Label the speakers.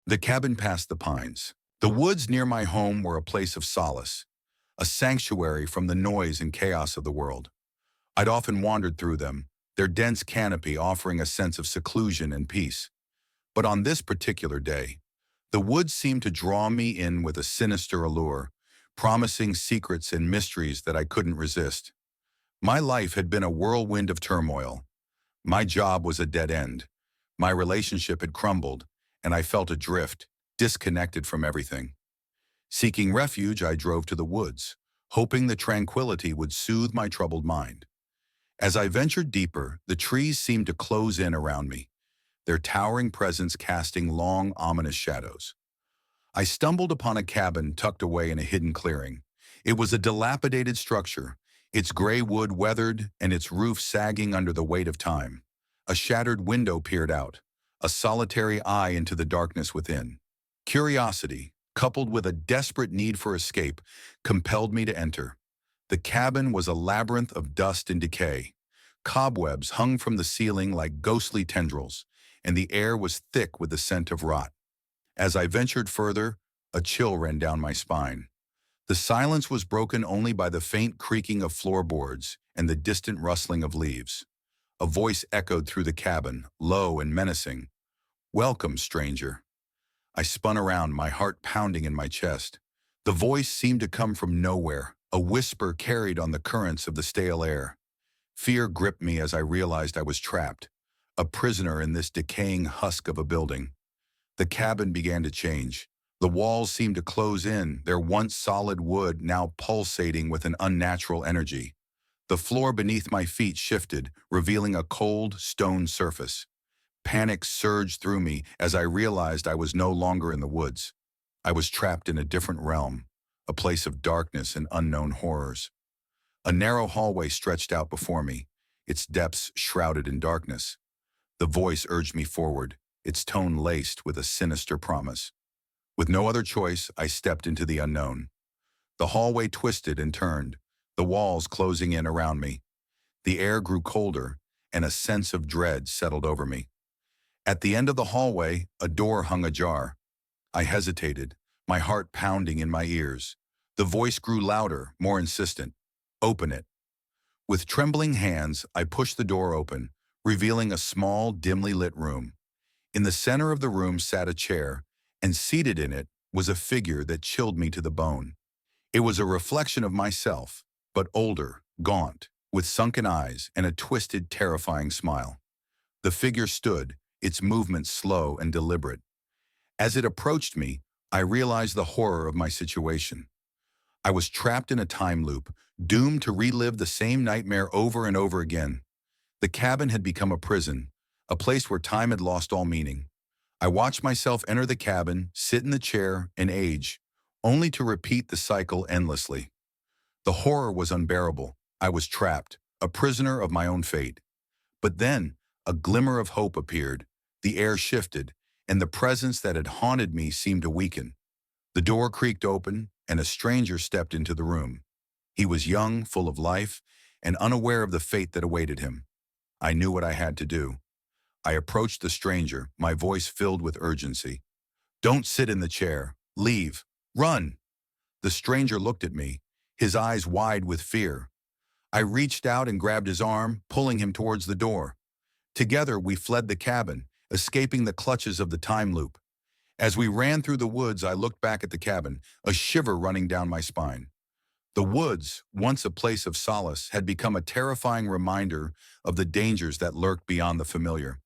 Speaker 1: The cabin past the pines. The woods near my home were a place of solace, a sanctuary from the noise and chaos of the world. I'd often wandered through them, their dense canopy offering a sense of seclusion and peace. But on this particular day, the woods seemed to draw me in with a sinister allure, promising secrets and mysteries that I couldn't resist. My life had been a whirlwind of turmoil. My job was a dead end. My relationship had crumbled, and I felt adrift, disconnected from everything. Seeking refuge, I drove to the woods, hoping the tranquility would soothe my troubled mind. As I ventured deeper, the trees seemed to close in around me, their towering presence casting long, ominous shadows. I stumbled upon a cabin tucked away in a hidden clearing. It was a dilapidated structure, its gray wood weathered and its roof sagging under the weight of time. A shattered window peered out, a solitary eye into the darkness within. Curiosity, coupled with a desperate need for escape, compelled me to enter. The cabin was a labyrinth of dust and decay. Cobwebs hung from the ceiling like ghostly tendrils, and the air was thick with the scent of rot. As I ventured further, a chill ran down my spine. The silence was broken only by the faint creaking of floorboards and the distant rustling of leaves. A voice echoed through the cabin, low and menacing. "Welcome, stranger." I spun around, my heart pounding in my chest. The voice seemed to come from nowhere, a whisper carried on the currents of the stale air. Fear gripped me as I realized I was trapped, a prisoner in this decaying husk of a building. The cabin began to change. The walls seemed to close in, their once solid wood now pulsating with an unnatural energy. The floor beneath my feet shifted, revealing a cold, stone surface. Panic surged through me as I realized I was no longer in the woods. I was trapped in a different realm, a place of darkness and unknown horrors. A narrow hallway stretched out before me, its depths shrouded in darkness. The voice urged me forward, its tone laced with a sinister promise. With no other choice, I stepped into the unknown. The hallway twisted and turned, the walls closing in around me. The air grew colder, and a sense of dread settled over me. At the end of the hallway, a door hung ajar. I hesitated, my heart pounding in my ears. The voice grew louder, more insistent. "Open it." With trembling hands, I pushed the door open, revealing a small, dimly lit room. In the center of the room sat a chair, and seated in it was a figure that chilled me to the bone. It was a reflection of myself, but older, gaunt, with sunken eyes and a twisted, terrifying smile. The figure stood, its movements slow and deliberate. As it approached me, I realized the horror of my situation. I was trapped in a time loop, doomed to relive the same nightmare over and over again. The cabin had become a prison, a place where time had lost all meaning. I watched myself enter the cabin, sit in the chair, and age, only to repeat the cycle endlessly. The horror was unbearable. I was trapped, a prisoner of my own fate. But then, a glimmer of hope appeared. The air shifted, and the presence that had haunted me seemed to weaken. The door creaked open, and a stranger stepped into the room. He was young, full of life, and unaware of the fate that awaited him. I knew what I had to do. I approached the stranger, my voice filled with urgency. "Don't sit in the chair. Leave. Run." The stranger looked at me, his eyes wide with fear. I reached out and grabbed his arm, pulling him towards the door. Together, we fled the cabin, escaping the clutches of the time loop. As we ran through the woods, I looked back at the cabin, a shiver running down my spine. The woods, once a place of solace, had become a terrifying reminder of the dangers that lurked beyond the familiar.